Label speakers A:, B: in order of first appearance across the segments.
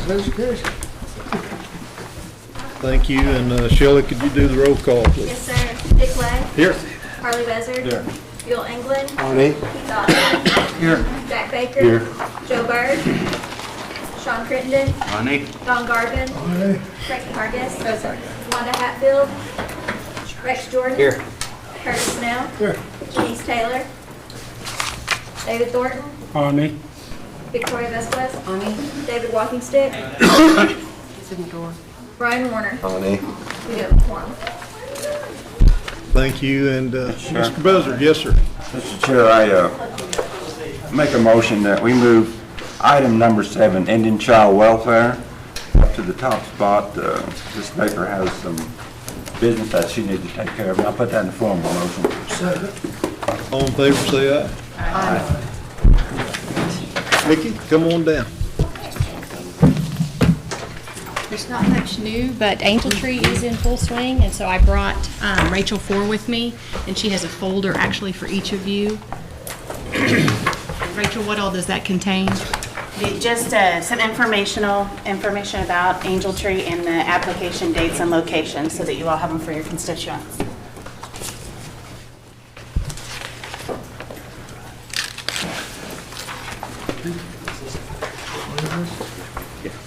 A: Motion carries.
B: Thank you. And Shelley, could you do the roll call, please?
C: Yes, sir. Dick Lay.
B: Here.
C: Harley Bezzard.
B: Here.
C: Bill England.
A: Aye.
C: Keith Dawson.
A: Here.
C: Jack Baker.
A: Here.
C: Joe Byrd. Sean Crittenden.
A: Aye.
C: Don Garvin.
A: Aye.
C: Becky Hargis. Wanda Hatfield. Rex Jordan.
A: Here.
C: Curtis Snell.
A: Here.
C: Denise Taylor. David Thornton.
A: Aye.
C: Victoria Vesquez. David Walkingstick.
D: He's in the door.
C: Brian Warner.
A: Aye.
C: We do have a quorum.
B: Thank you. And Mr. Buzzard, yes, sir.
E: Mr. Chair, I make a motion that we move item number 7, Indian child welfare, up to the top spot. Ms. Baker has some business that she needs to take care of, and I'll put that in the form of a motion.
A: Second.
B: All in favor, say aye.
D: Aye.
B: Nikki, come on down.
F: There's not much new, but Angel Tree is in full swing, and so I brought Rachel Four with me, and she has a folder actually for each of you. Rachel, what all does that contain?
D: Just some information about Angel Tree and the application dates and locations so that you all have them for your constituents.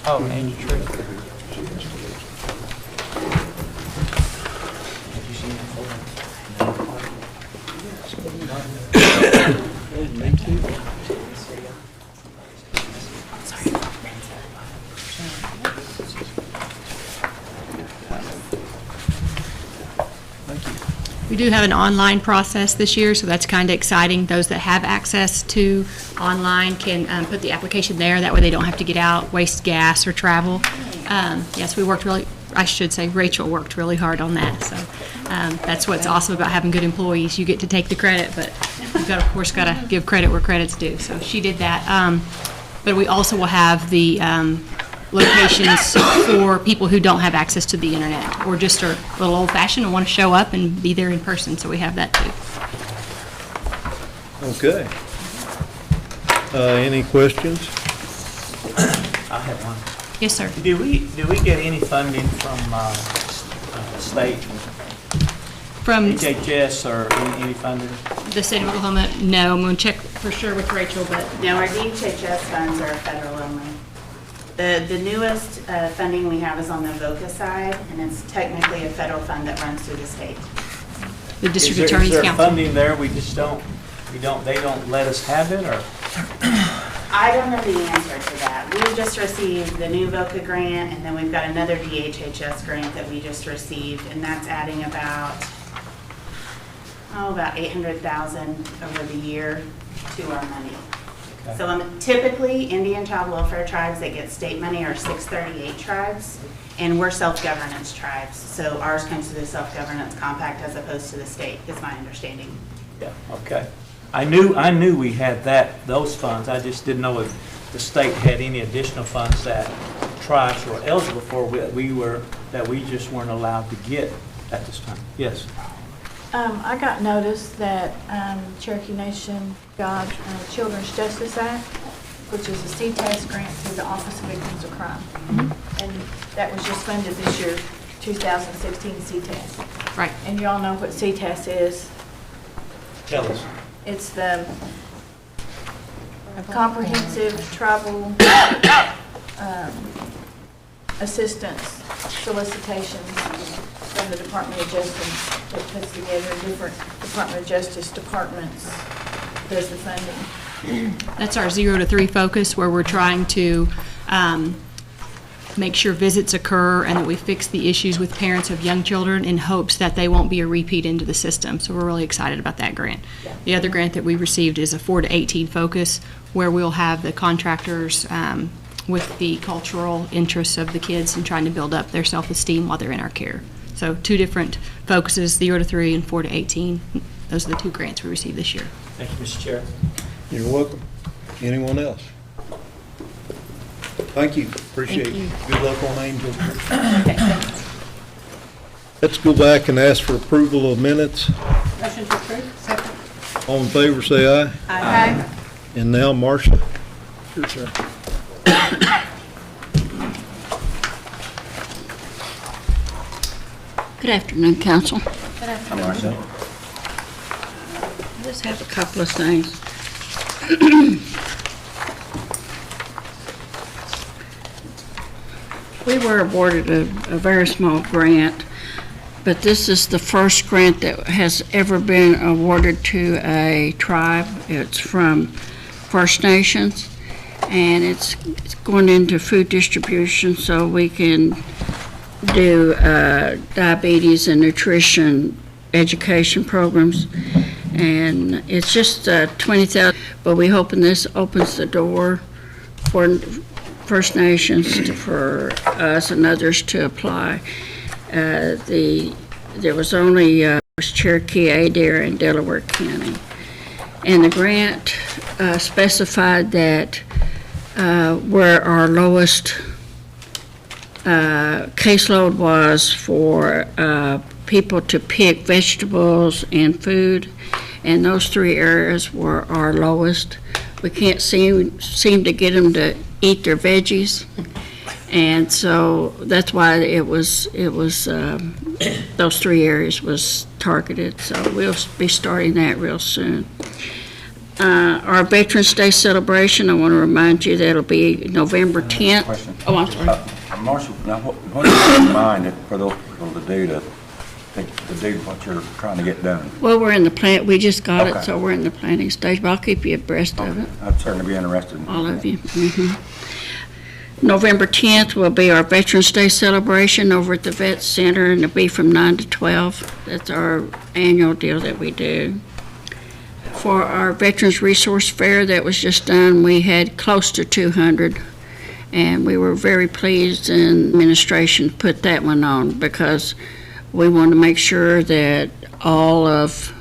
G: Oh, Angel Tree.
F: We do have an online process this year, so that's kind of exciting. Those that have access to online can put the application there. That way they don't have to get out, waste gas or travel. Yes, Rachel worked really hard on that. So that's what's awesome about having good employees. You get to take the credit, but you've got, of course, got to give credit where credit's due. So she did that. But we also will have the locations for people who don't have access to the internet or just are a little old-fashioned and want to show up and be there in person, so we have that too.
B: Okay. Any questions?
G: I have one.
F: Yes, sir.
G: Do we get any funding from state,
F: From
G: HHS, or any funding?
F: the state of Oklahoma, no, I'm going to check for sure with Rachel, but
D: No, our DHHS funds are federal only. The newest funding we have is on the VOCA side, and it's technically a federal fund that runs through the state.
F: the District
G: Is
F: Attorney's
G: there
F: Council.
G: funding there, they don't let us have it, or?
D: I don't know the answer to that. We just received the new VOCA grant, and then we've got another DHHS grant that we just received, and that's adding about $800,000 over the year to our money.
G: Okay.
D: So typically, Indian child welfare tribes that get state money are 638 tribes, and we're self-governance tribes. So ours comes to the self-governance compact as opposed to the state, is my understanding.
G: Yeah, okay. I knew we had those funds. I just didn't know if the state had any additional funds that tribes were eligible for that we just weren't allowed to get at this time. Yes.
H: I got notice that Cherokee Nation got Children's Justice Act, which is a CTAS grant through the Office of Victims of Crime. And that was just funded this year, 2016 CTAS.
F: Right.
H: And you all know what CTAS is.
G: Tell us.
H: It's the Comprehensive Tribal Assistance Solicitations from the Department of Justice that puts together different Department of Justice departments, does the funding.
F: That's our 0 to 3 focus, where we're trying to make sure visits occur and that we fix the issues with parents of young children in hopes that they won't be a repeat into the system. So we're really excited about that grant. The other grant that we received is a 4 to 18 focus, where we'll have the contractors with the cultural interests of the kids and trying to build up their self-esteem while they're in our care. So 2 different focuses, 0 to 3 and 4 to 18. Those are the 2 grants we received this year.
G: Thank you, Mr. Chair.
B: You're welcome. Anyone else? Thank you. Appreciate
F: Thank you.
B: it. Good luck on Angel. Let's go back and ask for approval of minutes.
D: Motion to approve? Second.
B: All in favor, say aye.
D: Aye.
B: And now, Marcia. Your turn.
A: afternoon, Council.
E: I'm Marcia.
A: I just have a couple of things. We were awarded a very small grant, but this is the first grant that has ever been awarded to a tribe. It's from First Nations, and it's going into food distribution so we can do diabetes and nutrition education programs. And it's just $20,000, but we're hoping this opens the door for First Nations for us and others to apply. There was only was Cherokee, Adair, and Delaware County. And the grant specified that where our lowest caseload was for people to pick vegetables and food, and those three areas were our lowest. We can't seem to get them to eat their veggies, and so that's why it was those three areas was targeted. So we'll be starting that real soon. Our Veterans Day celebration, I want to remind you that'll be November 10th.
E: Question.
A: Oh, I'm sorry.
E: Marshall, now, what do you have in mind for those people to do what you're trying to get done?
A: Well, we're in the plant, we just got it,
E: Okay.
A: so we're in the planning stage, but I'll keep you abreast of it,
E: I'd certainly be interested in
A: all of you. November 10th will be our Veterans Day celebration over at the Vet Center, and it'll be from 9 to 12. That's our annual deal that we do. For our Veterans Resource Fair that was just done, we had close to 200, and we were very pleased, and administration put that one on because we wanted to make sure that all of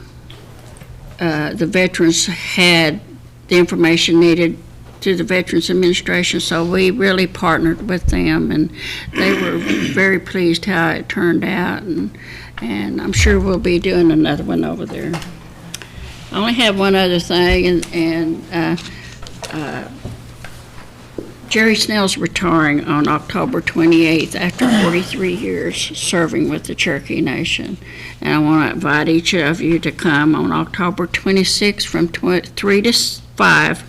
A: the veterans had the information needed through the Veterans Administration, so we really partnered with them, and they were very pleased how it turned out, and I'm sure we'll be doing another one over there. I only have one other thing, and Jerry Snell's retiring on October 28th after 43 years serving with the Cherokee Nation. And I want to invite each of you to come on October 26th from 3 to 5.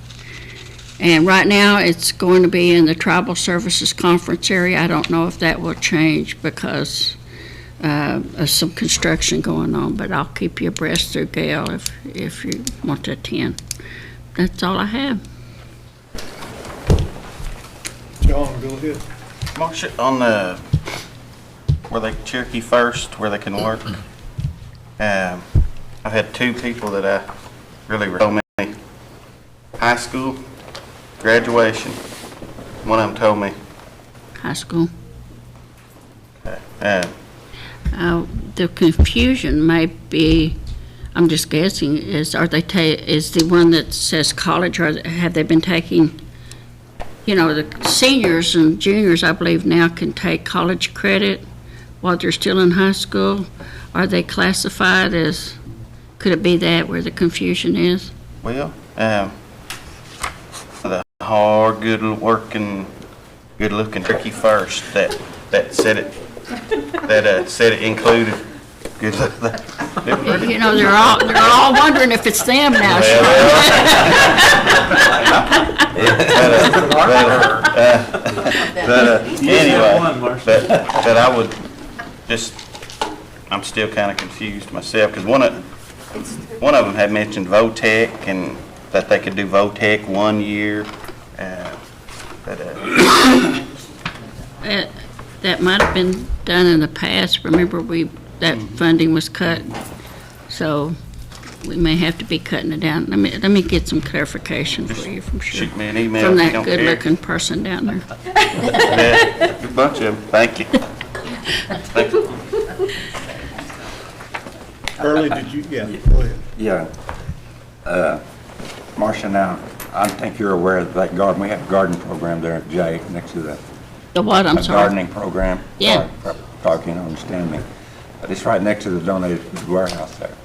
A: And right now, it's going to be in the Tribal Services Conference area. I don't know if that will change because of some construction going on, but I'll keep you abreast through Gail if you want to attend. That's all I have.
B: John, go ahead.
I: Marcia, on the, where they Cherokee First, where they can work, I've had two people that I really told me high school graduation. One of them told me,
A: High school.
I: uh,
A: The confusion may be, I'm just guessing, is is the one that says college, or have they been taking, the seniors and juniors, I believe now can take college credit while they're still in high school. Are they classified as, could it be that where the confusion is?
I: well, the hard, good-working, good-looking Cherokee First that said it, said it included good.
A: They're all wondering if it's them now.
I: Anyway, but I would just, I'm still kind of confused myself, because one of them had mentioned VOTEC, and that they could do VOTEC 1 year.
A: That might have been done in the past. Remember, that funding was cut, so we may have to be cutting it down. Let me get some clarification for you from sure.
I: Shoot me an email
A: From
I: if you
A: that
I: don't care.
A: good-looking person down there.
I: Yeah, good bunch of them. Thank you. Thank you.
B: Early, did you, yeah, go ahead.
E: Yeah. Marcia, now, I think you're aware of that garden, we have a garden program there at J, next to
A: The what, I'm
E: a
A: sorry?
E: gardening program.
A: Yeah.
E: Sorry, you don't understand me. But it's right next to the donated warehouse there.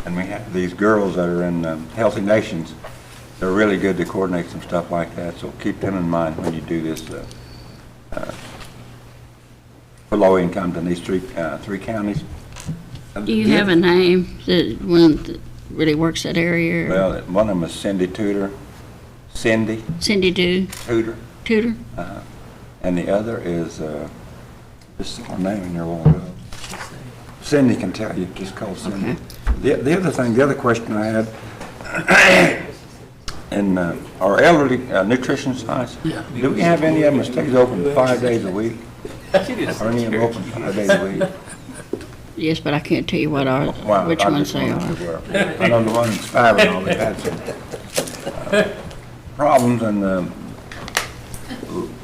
E: And we have these girls that are in Healthy Nations. They're really good to coordinate some stuff like that, so keep them in mind when you do this food low income in these three counties.
A: Do you have a name, the one that really works that area?
E: Well, one of them is Cindy Tudor,
A: Cindy
E: Tudor,
A: Tudor?
E: and the other is, this is her name in your little book. Cindy can tell you, just call Cindy. The other thing, the other question I had, in our elderly nutrition sites, do we have any of them that stays open 5 days a week? Or any of them open 5 days a week?
A: Yes, but I can't tell you which
E: I
A: ones
E: just
A: they
E: wondered
A: are.
E: if they were. I know the one in Spivey, they've had some problems, and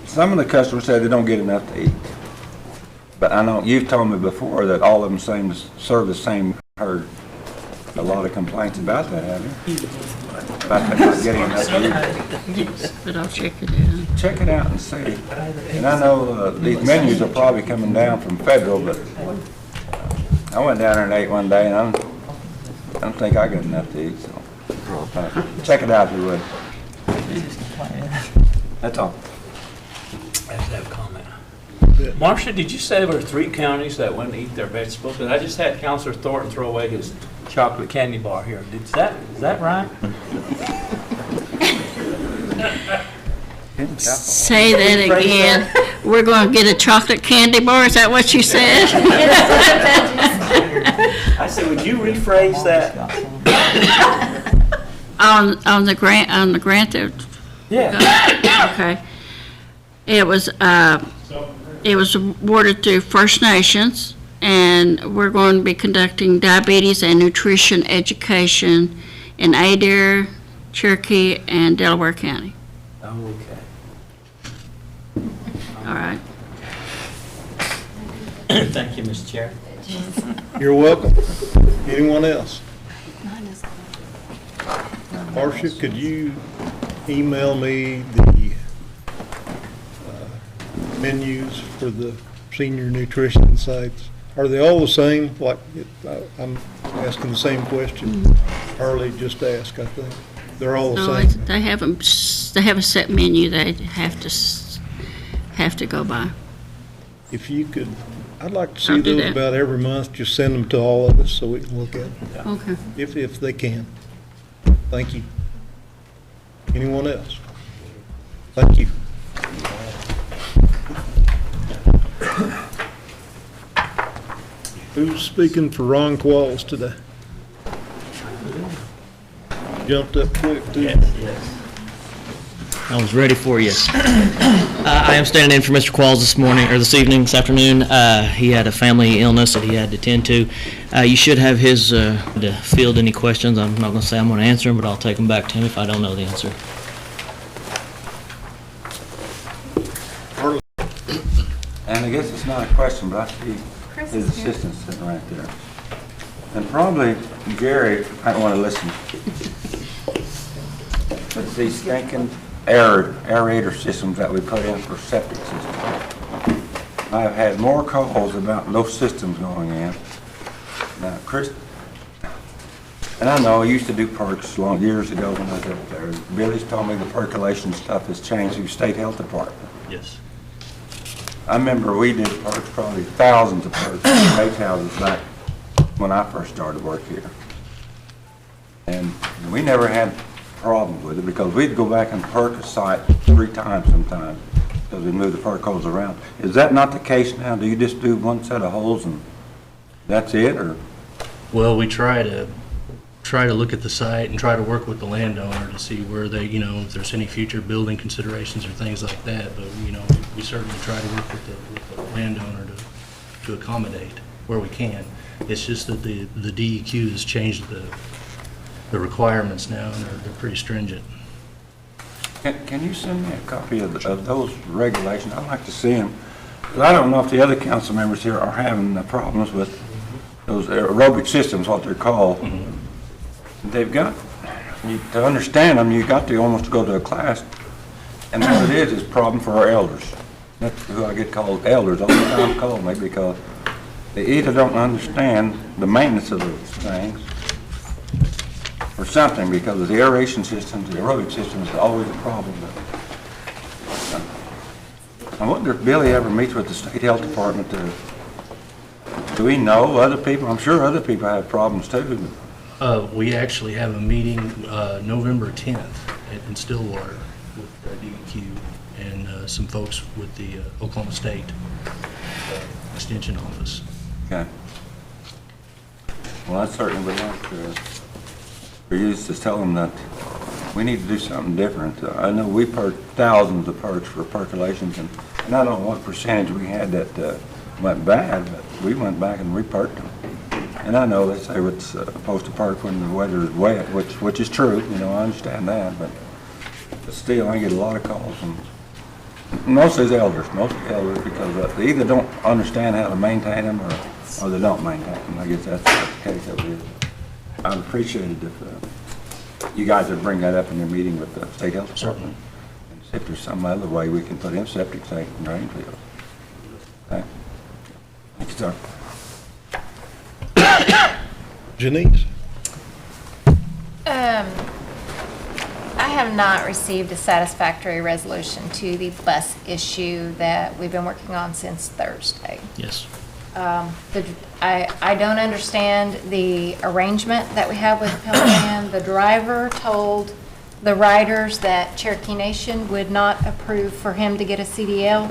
E: some of the customers say they don't get enough to eat. But I know you've told me before that all of them serve the same. Heard a lot of complaints about that, have you? About them not getting enough to eat.
A: But I'll check it out.
E: Check it out and see. And I know these menus are probably coming down from federal, but I went down there and ate one day, and I don't think I got enough to eat, so check it out if you would. That's all.
G: I just have a comment. Marcia, did you say there were 3 counties that wouldn't eat their vegetables? Because I just had Councilor Thornton throw away his chocolate candy bar here. Is that right?
A: Say that again. We're going to get a chocolate candy bar, is that what you said?
G: I said, would you rephrase that?
A: On the grant that,
G: Yeah.
A: okay. It was awarded to First Nations, and we're going to be conducting diabetes and nutrition education in Adair, Cherokee, and Delaware County.
G: Okay.
A: All right.
G: Thank you, Mr. Chair.
B: You're welcome. Anyone else? Marcia, could you email me the menus for the senior nutrition sites? Are they all the same? Like, I'm asking the same question Harley just asked, I think. They're all
A: No,
B: the same?
A: they have a set menu they have to go by.
B: If you could, I'd like to see
A: I'll do
B: those
A: that.
B: about every month. Just send them to all of us so we can look at them,
A: Okay.
B: if they can. Thank you. Anyone else? Thank you. Who's speaking for Ron Qualls today? Jumped up quick, too.
J: I was ready for you. I am standing in for Mr. Qualls this afternoon. He had a family illness that he had to attend to. You should have his, to field any questions. I'm not going to say I'm going to answer them, but I'll take them back to him if I don't know the answer.
E: And I guess it's not a question, but I see his assistant sitting right there. And probably Gary might want to listen. But these stinking aerator systems that we put in for septic systems. I've had more calls about those systems going in. Now, Chris, and I know I used to do perks years ago when I was up there. Billy's told me the percolation stuff has changed through State Health Department.
J: Yes.
E: I remember we did perks, probably thousands of perks in lake houses back when I first started work here. And we never had problems with it because we'd go back and perk a site 3 times sometimes because we moved the perk holes around. Is that not the case now? Do you just do one set of holes and that's it, or?
K: Well, we try to look at the site and try to work with the landowner to see where they, if there's any future building considerations or things like that. But, we certainly try to work with the landowner to accommodate where we can. It's just that the DEQ has changed the requirements now, and they're pretty stringent.
E: Can you send me a copy of those regulations? I'd like to see them. I don't know if the other council members here are having the problems with those aerobic systems, what they're called. They've got, to understand them, you got to almost go to a class. And what it is a problem for our elders. That's who I get called elders all the time, call me, because they either don't understand the maintenance of those things or something, because the aeration systems, the aerobic systems is always a problem. I wonder if Billy ever meets with the state health department to, do we know other people? I'm sure other people have problems too.
K: We actually have a meeting November 10th in Stillwater with DEQ and some folks with the Oklahoma State Extension Office.
E: Okay. Well, I certainly would like for you to tell them that we need to do something different. I know we perked thousands of perks for percolations, and I don't know what percentage we had that went bad, but we went back and re-perked them. And I know they say it's supposed to perk when the weather is wet, which is true, you know, I understand that, but still, I get a lot of calls from mostly elders, because they either don't understand how to maintain them or they don't maintain them. I guess that's the case of it is. I'd appreciate it if you guys would bring that up in your meeting with the state health department. And see if there's some other way we can put in septic tanks and drain fields. Okay. Thank you, sir.
B: Janice?
L: I have not received a satisfactory resolution to the bus issue that we've been working on since Thursday.
J: Yes.
L: I don't understand the arrangement that we have with Pelican. The driver told the riders that Cherokee Nation would not approve for him to get a CDL.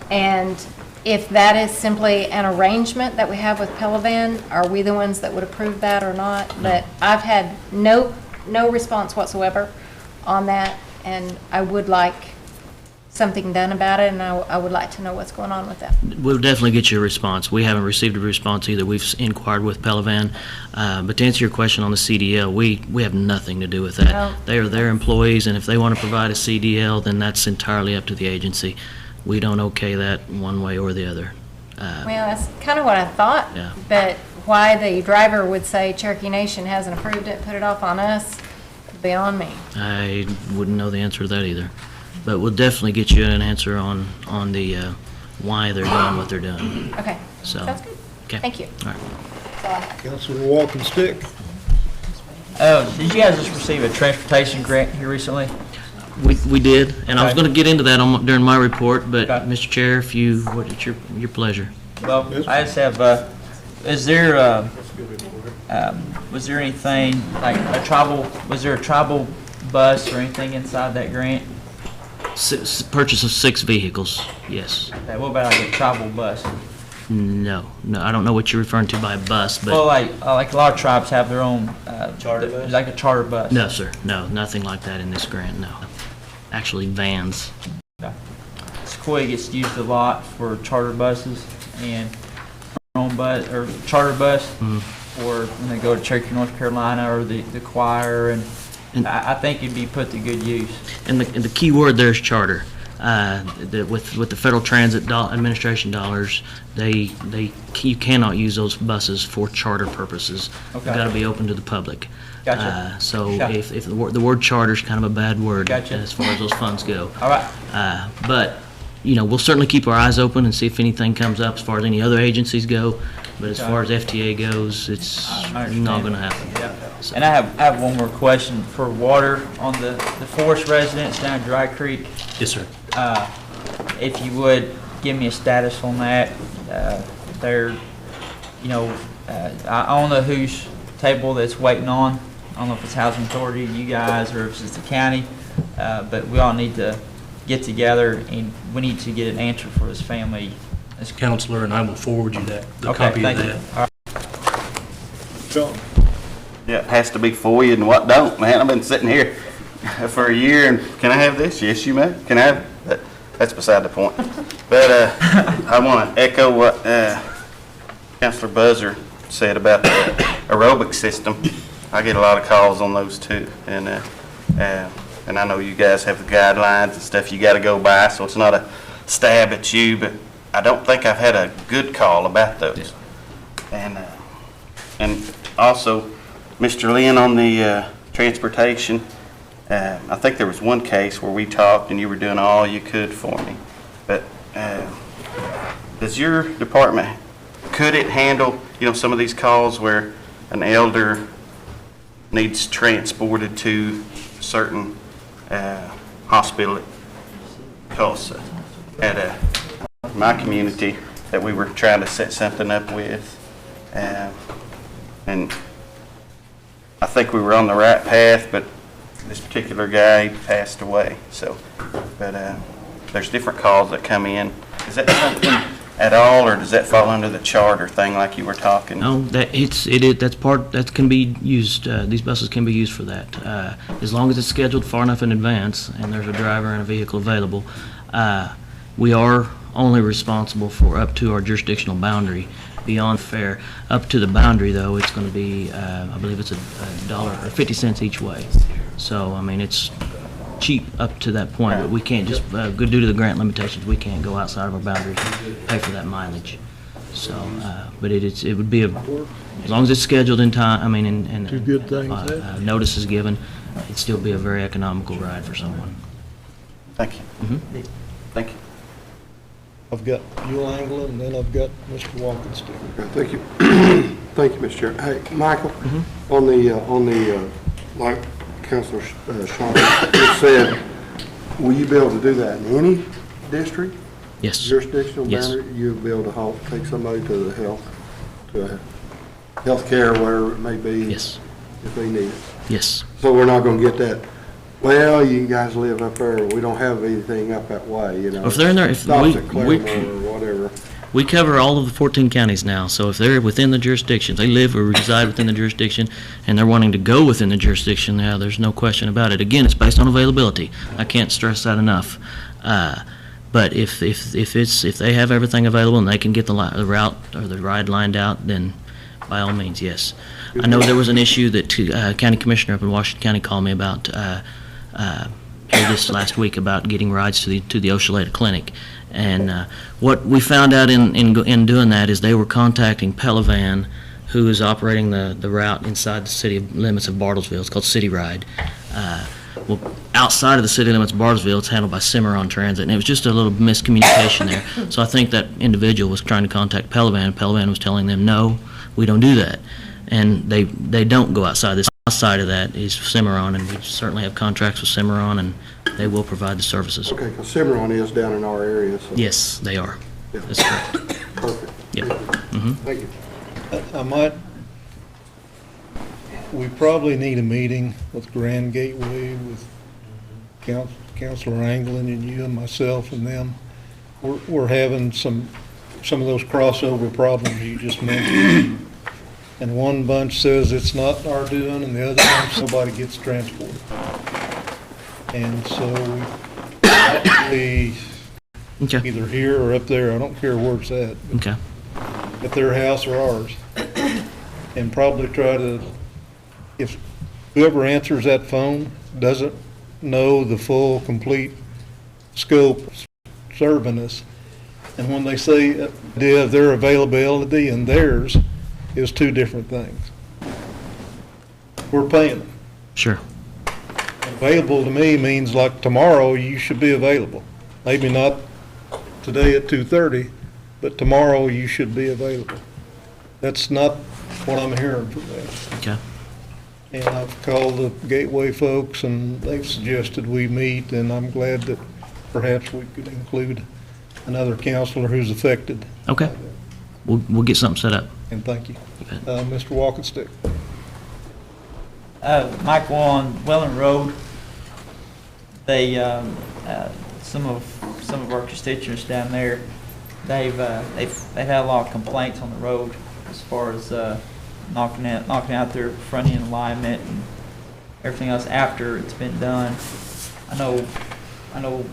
L: And if that is simply an arrangement that we have with Pelican, are we the ones that would approve that or not? But I've had no response whatsoever on that, and I would like something done about it, and I would like to know what's going on with that.
J: We'll definitely get you a response. We haven't received a response either. We've inquired with Pelican. But to answer your question on the CDL, we have nothing to do with that.
L: No.
J: They are their employees, and if they want to provide a CDL, then that's entirely up to the agency. We don't okay that one way or the other.
L: Well, that's kind of what I thought,
J: Yeah.
L: but why the driver would say Cherokee Nation hasn't approved it, put it off on us, beyond me.
J: I wouldn't know the answer to that either. But we'll definitely get you an answer on the why they're doing what they're doing.
L: Okay,
J: So,
L: sounds good.
J: okay.
L: Thank you.
J: All right.
L: That's all I have.
B: Councilor Walking Stick?
M: Did you guys just receive a transportation grant here recently?
J: We did, and I was
M: Okay.
J: going to get into that during my report, but
M: Okay.
J: Mr. Chair, it's your pleasure.
M: Well,
B: Yes.
M: I just have, was there anything, like was there a tribal bus or anything inside that grant?
J: Purchase of 6 vehicles, yes.
M: Okay, what about like a tribal bus?
J: No, I don't know what you're referring to by bus, but
M: Well, like a lot of tribes have their own,
G: Charter bus?
M: like a charter bus.
J: no, sir, no, nothing like that in this grant, no. Actually, vans.
M: Sequoia gets used a lot for charter buses and our own bus, or charter bus, or when they go to Cherokee, North Carolina, or the choir, and I think it'd be put to good use.
J: And the key word there is charter. With the Federal Transit Administration dollars, you cannot use those buses for charter purposes.
M: Okay.
J: They've got to be open to the public.
M: Gotcha.
J: So
M: Okay.
J: if the word charter is kind of a bad word
M: Gotcha.
J: as far as those funds go.
M: All right.
J: But, we'll certainly keep our eyes open and see if anything comes up as far as any other agencies go. But as far as FTA goes, it's
M: I understand.
J: not going to happen.
M: Yeah. And I have one more question for water on the forest residents down at Dry Creek.
K: Yes, sir.
M: If you would give me a status on that, they're, I don't know whose table that's waiting on. I don't know if it's Housing Authority, you guys, or if it's the county, but we all need to get together and we need to get an answer for this family.
K: As counselor, and I will forward you the
M: Okay,
K: copy of
M: thank you.
K: that.
B: John?
I: Yeah, it has to be for you and what don't, man. I've been sitting here for a year and can I have this? Yes, you may. Can I have that? That's beside the point. But I want to echo what Councilor Buzzer said about the aerobic system. I get a lot of calls on those too. And I know you guys have the guidelines and stuff you got to go by, so it's not a stab at you, but I don't think I've had a good call about those. And also, Mr. Lynn, on the transportation, I think there was one case where we talked and you were doing all you could for me. But does your department, could it handle, some of these calls where an elder needs transported to certain hospital? Because at my community that we were trying to set something up with. And I think we were on the right path, but this particular guy passed away. So, but there's different calls that come in. Is that something at all, or does that fall under the charter thing like you were talking?
J: No, that can be used, these buses can be used for that. As long as it's scheduled far enough in advance and there's a driver and a vehicle available. We are only responsible for up to our jurisdictional boundary. Beyond fare, up to the boundary though, it's going to be, I believe it's $1 or 50 cents each way. So, I mean, it's cheap up to that point, but we can't just, due to the grant limitations, we can't go outside of our boundaries and pay for that mileage. So, but it would be, as long as it's scheduled in time, I mean, and
B: Two good things there.
J: notice is given, it'd still be a very economical ride for someone.
I: Thank you.
J: Mhm.
I: Thank you.
B: I've got Buell Anglin, and then I've got Mr. Walkenstick.
N: Okay, thank you. Thank you, Mr. Chair. Hey, Michael, on the, like Councilor Sean just said, will you be able to do that in any district?
J: Yes.
N: Jurisdictional
J: Yes.
N: boundary? You'll be able to take somebody to the health care, wherever it may be?
J: Yes.
N: If they need it.
J: Yes.
N: So we're not gonna get that, well, you guys live up there, we don't have anything up that way, you know?
J: If they're in there, if
N: Stops at Claremore or whatever.
J: we cover all of the 14 counties now, so if they're within the jurisdiction, they live or reside within the jurisdiction, and they're wanting to go within the jurisdiction, now there's no question about it. Again, it's based on availability. I can't stress that enough. But if they have everything available and they can get the route or the ride lined out, then by all means, yes. I know there was an issue that County Commissioner up in Washington County called me about here this last week about getting rides to the Oshaleta Clinic. And what we found out in doing that is they were contacting Pelivan, who is operating the route inside the city limits of Bartlesville. It's called City Ride. Well, outside of the city limits of Bartlesville, it's handled by Cimarron Transit, and it was just a little miscommunication there. So I think that individual was trying to contact Pelivan, and Pelivan was telling them, no, we don't do that. And they don't go outside. This outside of that is Cimarron, and we certainly have contracts with Cimarron, and they will provide the services.
N: Okay, because Cimarron is down in our area, so.
J: Yes, they are.
N: Yeah.
J: That's correct.
N: Perfect.
J: Yep.
N: Thank you.
B: We probably need a meeting with Grand Gateway, with Councilor Anglin and you and myself and them. We're having some of those crossover problems you just mentioned. And one bunch says it's not our doing, and the other bunch, somebody gets transported. And so we actually,
J: Okay.
B: either here or up there, I don't care where it's at,
J: Okay.
B: at their house or ours, and probably try to, if whoever answers that phone doesn't know the full, complete scope of serving us, and when they say their availability and theirs is two different things. We're paying them.
J: Sure.
B: Available to me means like tomorrow you should be available. Maybe not today at 2:30, but tomorrow you should be available. That's not what I'm hearing from them.
J: Okay.
B: And I've called the Gateway folks, and they've suggested we meet, and I'm glad that perhaps we could include another counselor who's affected.
J: Okay. We'll get something set up.
B: And thank you.
J: You bet.
B: Mr. Walkenstick.
M: Michael, on Welland Road, they, some of our constituents down there, they've had a lot of complaints on the road as far as knocking out their front end alignment and everything else after it's been done. I know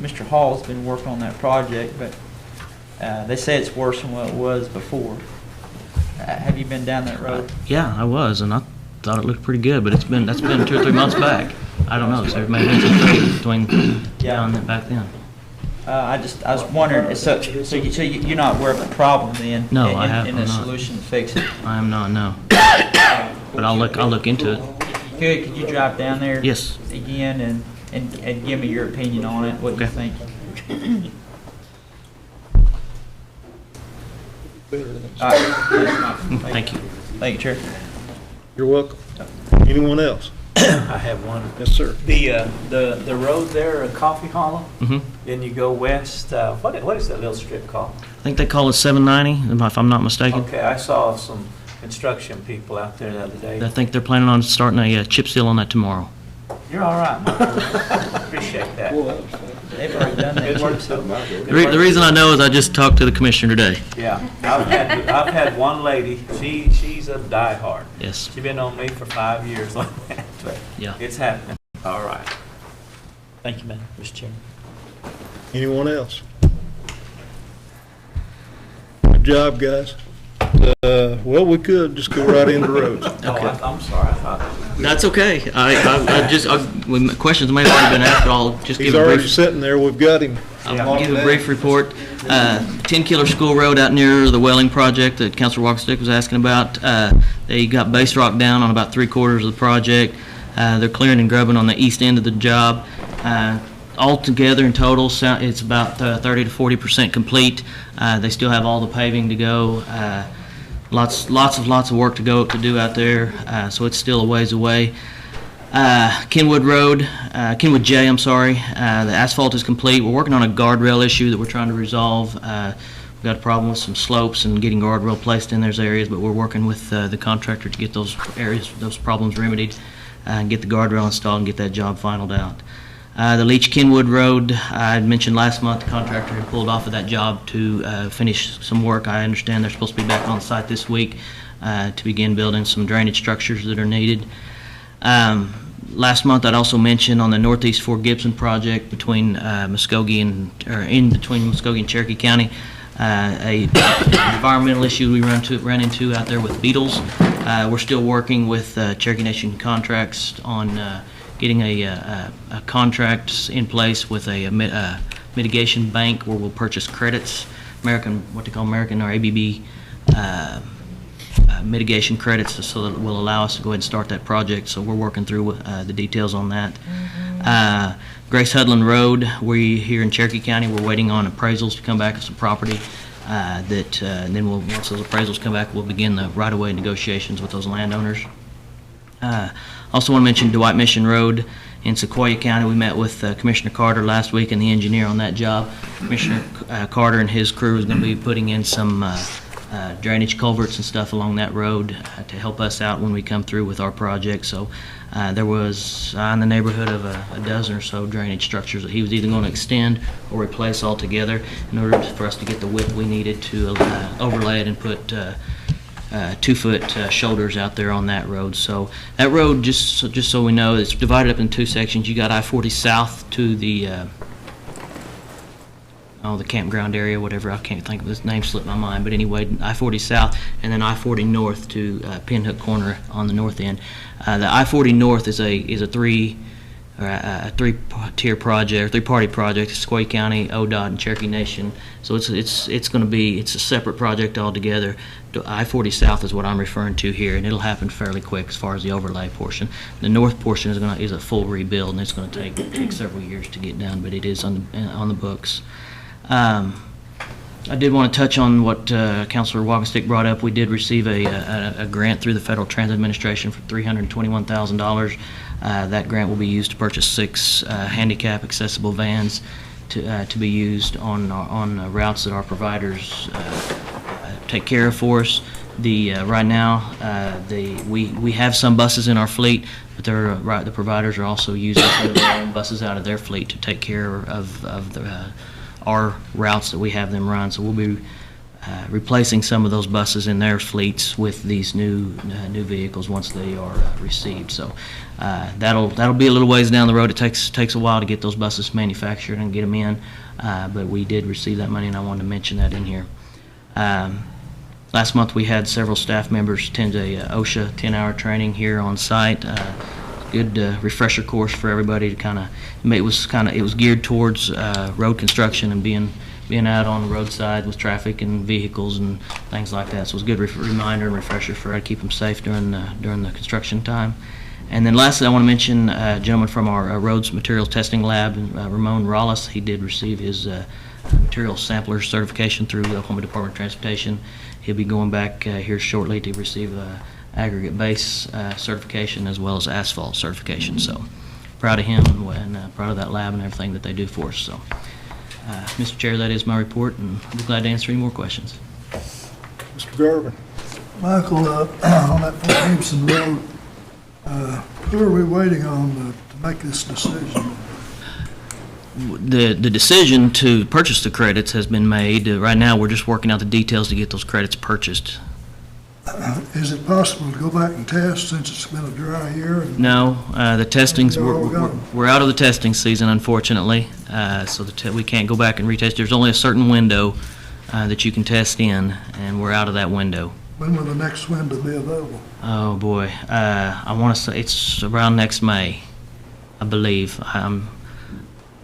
M: Mr. Hall's been working on that project, but they say it's worse than what it was before. Have you been down that road?
J: Yeah, I was, and I thought it looked pretty good, but that's been 2 or 3 months back. I don't know, so there may have been some trade between now and back then.
M: I was wondering, so you're not aware of the problem then?
J: No, I have.
M: And
J: I'm
M: a
J: not.
M: solution to fix it?
J: I am not, no. But I'll look into it.
M: Could you drive down there?
J: Yes.
M: Again and give me your opinion on it, what you think? All right.
J: Thank you.
M: Thank you, Chair.
B: You're welcome. Anyone else?
G: I have one.
B: Yes, sir.
G: The road there, Coffee Hollow,
J: Mhm.
G: then you go west, what is that little strip called?
J: I think they call it 790, if I'm not mistaken.
G: Okay, I saw some construction people out there the other day.
J: I think they're planning on starting a chip seal on that tomorrow.
G: You're all right, Michael. Appreciate that.
M: They've already done that.
G: Good work, so.
J: The reason I know is I just talked to the commissioner today.
G: Yeah, I've had one lady, she's a diehard.
J: Yes.
G: She's been on me for 5 years like that, but
J: Yeah.
G: it's happening. All right. Thank you, man, Mr. Chairman.
B: Anyone else? Good job, guys. Well, we could just go right into roads.
G: Oh, I'm sorry, I thought.
J: That's okay. Questions may have already been asked, but I'll just
B: He's
J: give a
B: already
J: brief.
B: sitting there, we've got him.
J: I'll give a brief report. 10 Killer School Road out near the Welling project that Councilor Walker-Stick was asking about. They got base rock down on about 3/4 of the project. They're clearing and grubbing on the east end of the job. Altogether in total, it's about 30 to 40% complete. They still have all the paving to go. Lots of work to do out there. So it's still a ways away. Kenwood Road, Kenwood J, I'm sorry. The asphalt is complete. We're working on a guardrail issue that we're trying to resolve. We've got a problem with some slopes and getting guardrail placed in those areas, but we're working with the contractor to get those problems remedied and get the guardrail installed and get that job finalized out. The Leach Kenwood Road, I had mentioned last month, the contractor had pulled off of that job to finish some work. I understand they're supposed to be back on site this week to begin building some drainage structures that are needed. Last month, I'd also mentioned on the Northeast Fort Gibson project between Muskogee in between Muskogee and Cherokee County, a environmental issue we ran into out there with beetles. We're still working with Cherokee Nation Contracts on getting a contract in place with a mitigation bank where we'll purchase credits, what they call American or ABB mitigation credits, so that will allow us to go ahead and start that project. So we're working through the details on that. Grace Hudlin Road, we here in Cherokee County, we're waiting on appraisals to come back on some property. And then once those appraisals come back, we'll begin the right-of-way negotiations with those landowners. Also want to mention Dwight Mission Road in Sequoia County. We met with Commissioner Carter last week and the engineer on that job. Commissioner Carter and his crew is going to be putting in some drainage culverts and stuff along that road to help us out when we come through with our project. So there was in the neighborhood of a dozen or so drainage structures that he was either going to extend or replace altogether in order for us to get the width we needed to overlay it and put 2-foot shoulders out there on that road. So that road, just so we know, it's divided up in two sections. You got I-40 south to the the campground area, whatever. I can't think of this name, slipped my mind. But anyway, I-40 south, and then I-40 north to Pinhook Corner on the north end. The I-40 north is a three-tier project, three-party project. Sequoia County, ODOT, and Cherokee Nation. So it's a separate project altogether. I-40 South is what I'm referring to here, and it'll happen fairly quick as far as the overlay portion. The north portion is a full rebuild, and it's going to take several years to get done, but it is on the books. I did want to touch on what Councilor Walkenstick brought up. We did receive a grant through the Federal Transit Administration for $321,000. That grant will be used to purchase 6 handicap accessible vans to be used on routes that our providers take care of for us. Right now, we have some buses in our fleet, but the providers are also using some of their own buses out of their fleet to take care of our routes that we have them run. So we'll be replacing some of those buses in their fleets with these new vehicles once they are received. So that'll be a little ways down the road. It takes a while to get those buses manufactured and get them in, but we did receive that money, and I wanted to mention that in here. Last month we had several staff members attend a OSHA 10-hour training here on site. Good refresher course for everybody to it was geared towards road construction and being out on the roadside with traffic and vehicles and things like that. So it was a good reminder and refresher for how to keep them safe during the construction time. And then lastly, I want to mention a gentleman from our roads materials testing lab, Ramon Rollis. He did receive his material sampler certification through the Oklahoma Department of Transportation. He'll be going back here shortly to receive aggregate base certification as well as asphalt certification. So proud of him and proud of that lab and everything that they do for us. So, Mr. Chair, that is my report, and I'll be glad to answer any more questions.
B: Mr. Garvin?
O: Michael, on that Fort Gibson Road, who are we waiting on to make this decision?
J: The decision to purchase the credits has been made. Right now, we're just working out the details to get those credits purchased.
O: Is it possible to go back and test since it's been a dry year?
J: No, the testings,
O: They're all gone.
J: we're out of the testing season, unfortunately, so we can't go back and retest. There's only a certain window that you can test in, and we're out of that window.
O: When will the next window be available?
J: Oh, boy. I want to say it's around next May, I believe.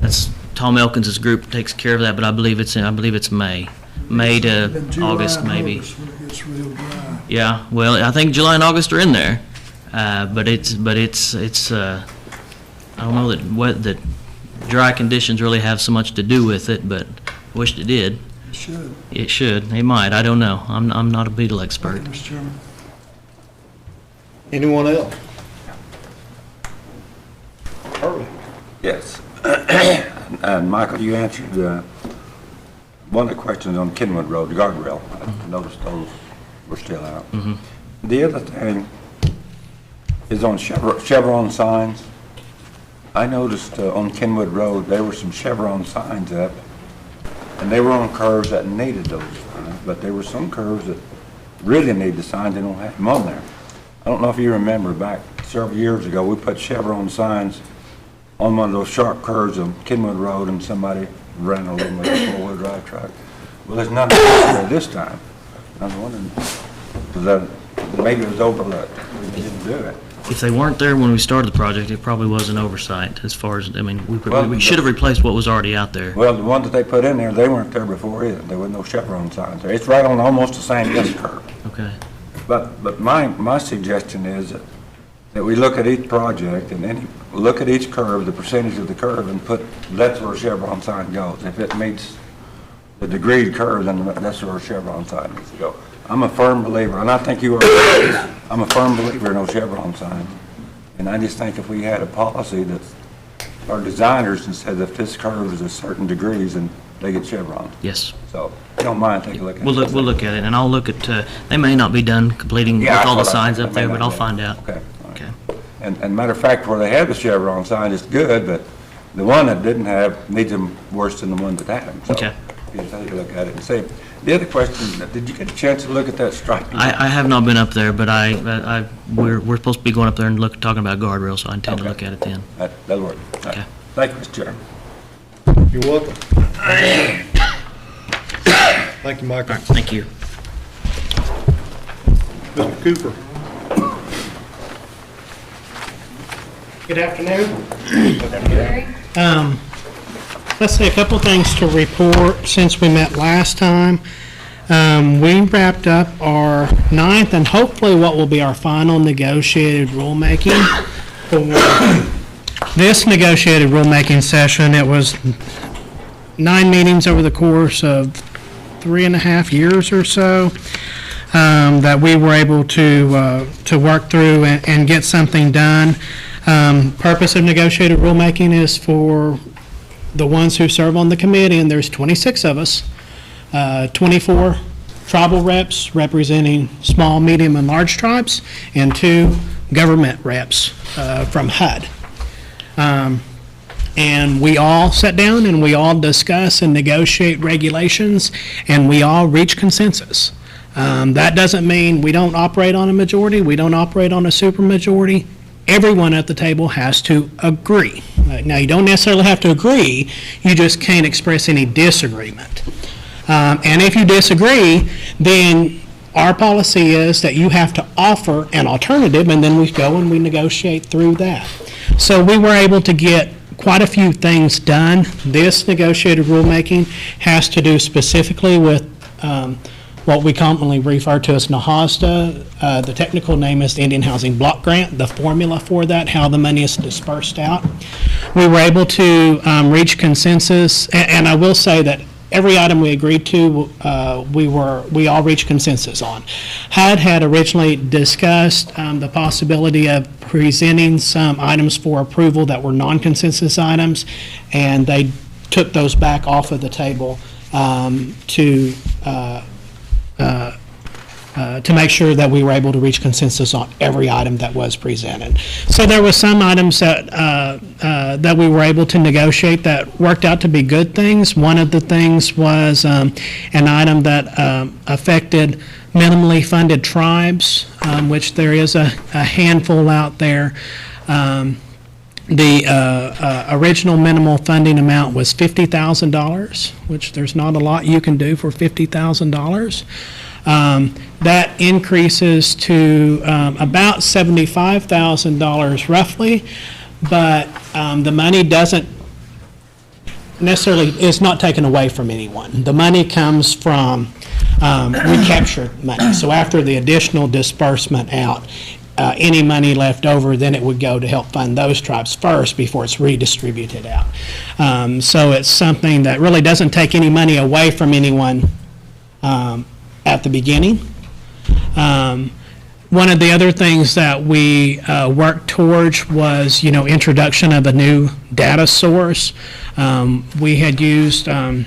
J: That's Tom Elkins' group takes care of that, but I believe it's May. May to
O: Then July
J: August,
O: and
J: maybe.
O: August when it gets real dry.
J: Yeah, well, I think July and August are in there, but it's I don't know that dry conditions really have so much to do with it, but I wished it did.
O: It should.
J: It should. It might. I don't know. I'm not a beetle expert.
O: Thank you, Mr. Chairman.
B: Anyone else? Harley?
E: Yes. And Michael, you answered one of the questions on Kenwood Road, the guardrail. I noticed those were still out. The other thing is on Chevron signs. I noticed on Kenwood Road, there were some Chevron signs up, and they were on curves that needed those signs, but there were some curves that really need the signs, they don't have them on there. I don't know if you remember back several years ago, we put Chevron signs on one of those sharp curves on Kenwood Road, and somebody ran over them with a four-wheel drive truck. Well, there's none of that there this time. I was wondering, was that, maybe it was overlooked, we didn't do it.
J: If they weren't there when we started the project, it probably was an oversight as far as, I mean,
E: Well,
J: we should have replaced what was already out there.
E: Well, the ones that they put in there, they weren't there before either. There was no Chevron signs there. It's right on almost the same S curve.
J: Okay.
E: But my suggestion is that we look at each project and then look at each curve, the percentage of the curve, and that's where a Chevron sign goes. If it meets the degreed curve, then that's where a Chevron sign needs to go. I'm a firm believer, and I think you are, I'm a firm believer in those Chevron signs. And I just think if we had a policy that our designers said that this curve is a certain degrees, and they get Chevron.
J: Yes.
E: So, if you don't mind, take a look at it.
J: We'll look at it, and I'll look at, they may not be done completing with all the signs up there, but I'll find out.
E: Okay.
J: Okay.
E: And matter of fact, where they have the Chevron sign is good, but the one that didn't have needs them worse than the one that had them. So,
J: Okay.
E: you take a look at it and see. The other question, did you get a chance to look at that striping?
J: I have not been up there, but we're supposed to be going up there and talking about guardrails, so I intend to look at it then.
E: That'll work.
J: Okay.
E: Thank you, Mr. Chairman.
B: You're welcome. Thank you, Michael.
J: Thank you.
B: Mr. Cooper?
P: Good afternoon. Let's say a couple things to report since we met last time. We wrapped up our ninth and hopefully what will be our final negotiated rulemaking for this negotiated rulemaking session. It was 9 meetings over the course of 3.5 years or so that we were able to work through and get something done. Purpose of negotiated rulemaking is for the ones who serve on the committee, and there's 26 of us, 24 tribal reps representing small, medium, and large tribes, and 2 government reps from HUD. And we all sit down and we all discuss and negotiate regulations, and we all reach consensus. That doesn't mean we don't operate on a majority, we don't operate on a supermajority. Everyone at the table has to agree. Now, you don't necessarily have to agree, you just can't express any disagreement. And if you disagree, then our policy is that you have to offer an alternative, and then we go and we negotiate through that. So we were able to get quite a few things done. This negotiated rulemaking has to do specifically with what we commonly refer to as NAHASDA. The technical name is the Indian Housing Block Grant, the formula for that, how the money is dispersed out. We were able to reach consensus, and I will say that every item we agreed to, we all reached consensus on. HUD had originally discussed the possibility of presenting some items for approval that were non-consensus items, and they took those back off of the table to make sure that we were able to reach consensus on every item that was presented. So there were some items that we were able to negotiate that worked out to be good things. One of the things was an item that affected minimally funded tribes, which there is a handful out there. The original minimal funding amount was $50,000, which there's not a lot you can do for $50,000. That increases to about $75,000 roughly, but the money doesn't necessarily, is not taken away from anyone. The money comes from recaptured money. So after the additional disbursement out, any money left over, then it would go to help fund those tribes first before it's redistributed out. So it's something that really doesn't take any money away from anyone at the beginning. One of the other things that we worked towards was, introduction of a new data source. We had used the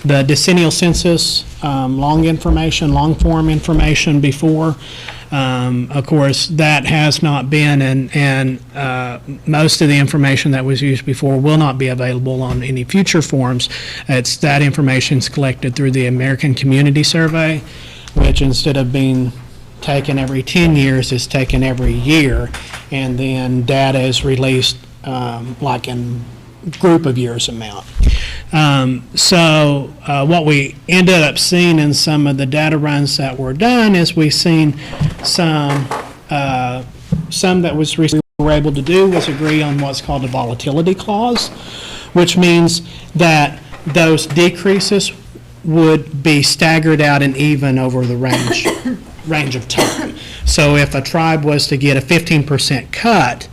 P: decennial census, long form information before. Of course, that has not been, and most of the information that was used before will not be available on any future forms. That information is collected through the American Community Survey, which instead of being taken every 10 years is taken every year, and then data is released like in group of years amount. So what we ended up seeing in some of the data runs that were done is we've seen some that was recently we were able to do was agree on what's called a volatility clause, which means that those decreases would be staggered out and even over the range of time. So if a tribe was to get a 15% cut,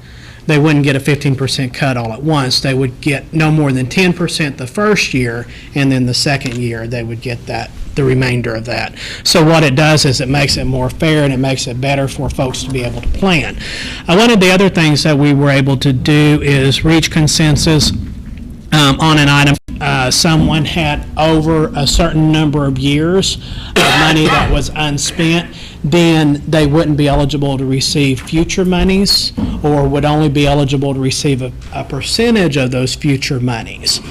P: they wouldn't get a 15% cut all at once. They would get no more than 10% the first year, and then the second year they would get the remainder of that. So what it does is it makes it more fair and it makes it better for folks to be able to plan. One of the other things that we were able to do is reach consensus on an item. Someone had over a certain number of years of money that was unspent, then they wouldn't be eligible to receive future monies, or would only be eligible to receive a percentage of those future monies.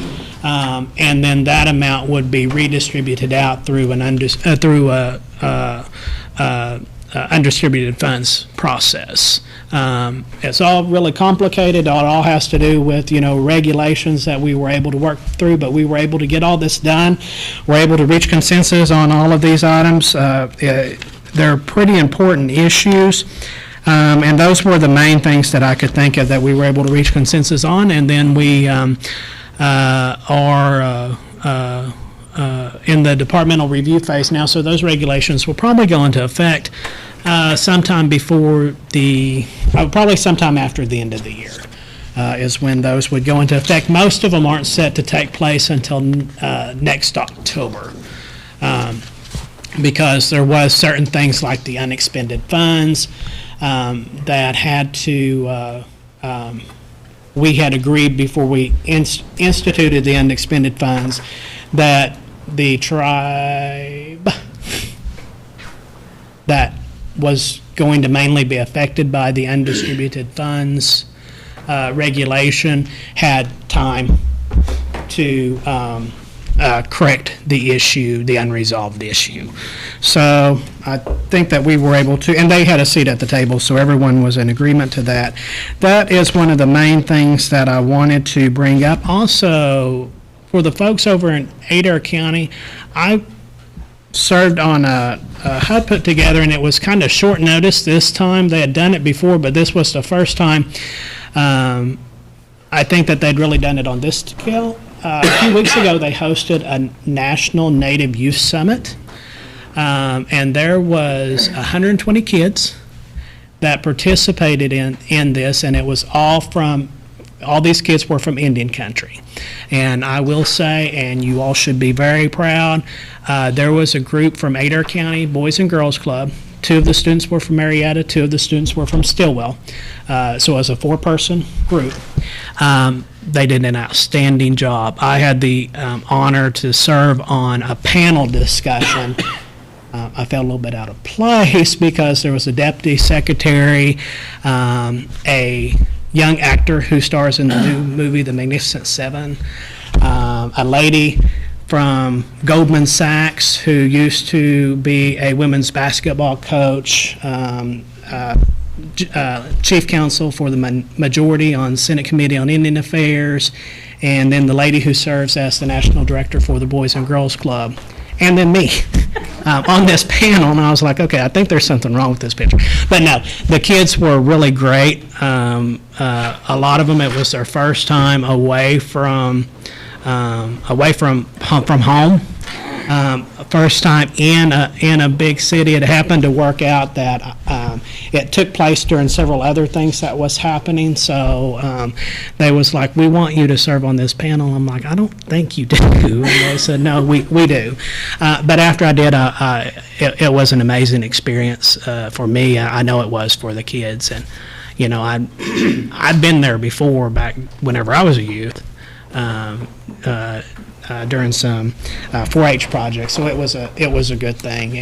P: And then that amount would be redistributed out through an undistributed funds process. It's all really complicated. It all has to do with, regulations that we were able to work through, but we were able to get all this done. We're able to reach consensus on all of these items. They're pretty important issues. And those were the main things that I could think of that we were able to reach consensus on. And then we are in the departmental review phase now, so those regulations will probably go into effect sometime before probably sometime after the end of the year is when those would go into effect. Most of them aren't set to take place until next October. Because there was certain things like the unexpended funds that had to, we had agreed before we instituted the unexpended funds that the tribe that was going to mainly be affected by the undistributed funds regulation had time to correct the issue, the unresolved issue. So I think that we were able to, and they had a seat at the table, so everyone was in agreement to that. That is one of the main things that I wanted to bring up. Also, for the folks over in Adair County, I served on a HUD put together, and it was kind of short notice this time. They had done it before, but this was the first time. I think that they'd really done it on this scale. A few weeks ago, they hosted a National Native Youth Summit, and there was 120 kids that participated in this, and it was all from all these kids were from Indian country. And I will say, and you all should be very proud, there was a group from Adair County Boys and Girls Club. 2 of the students were from Marietta, 2 of the students were from Stillwell. So it was a 4-person group. They did an outstanding job. I had the honor to serve on a panel discussion. I felt a little bit out of place because there was a deputy secretary, a young actor who stars in the new movie The Magnificent Seven, a lady from Goldman Sachs who used to be a women's basketball coach, chief counsel for the majority on Senate Committee on Indian Affairs, and then the lady who serves as the national director for the Boys and Girls Club, and then me on this panel. And I was like, okay, I think there's something wrong with this picture. But no, the kids were really great. A lot of them, it was their first time away from home. First time in a big city. It happened to work out that it took place during several other things that was happening. So they was like, we want you to serve on this panel. I'm like, I don't think you do. And they said, no, we do. But after I did, it was an amazing experience for me. I know it was for the kids. And, you know, I'd been there before back whenever I was a youth. During some 4-H projects, so it was a good thing,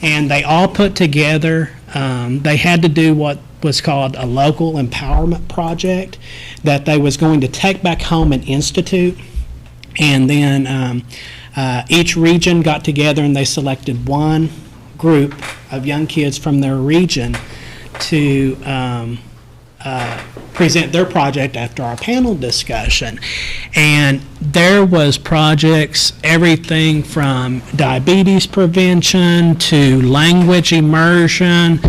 P: and they all put together. They had to do what was called a local empowerment project that they was going to take back home and institute, and then each region got together and they selected one group of young kids from their region to present their project after our panel discussion. And there was projects, everything from diabetes prevention to language immersion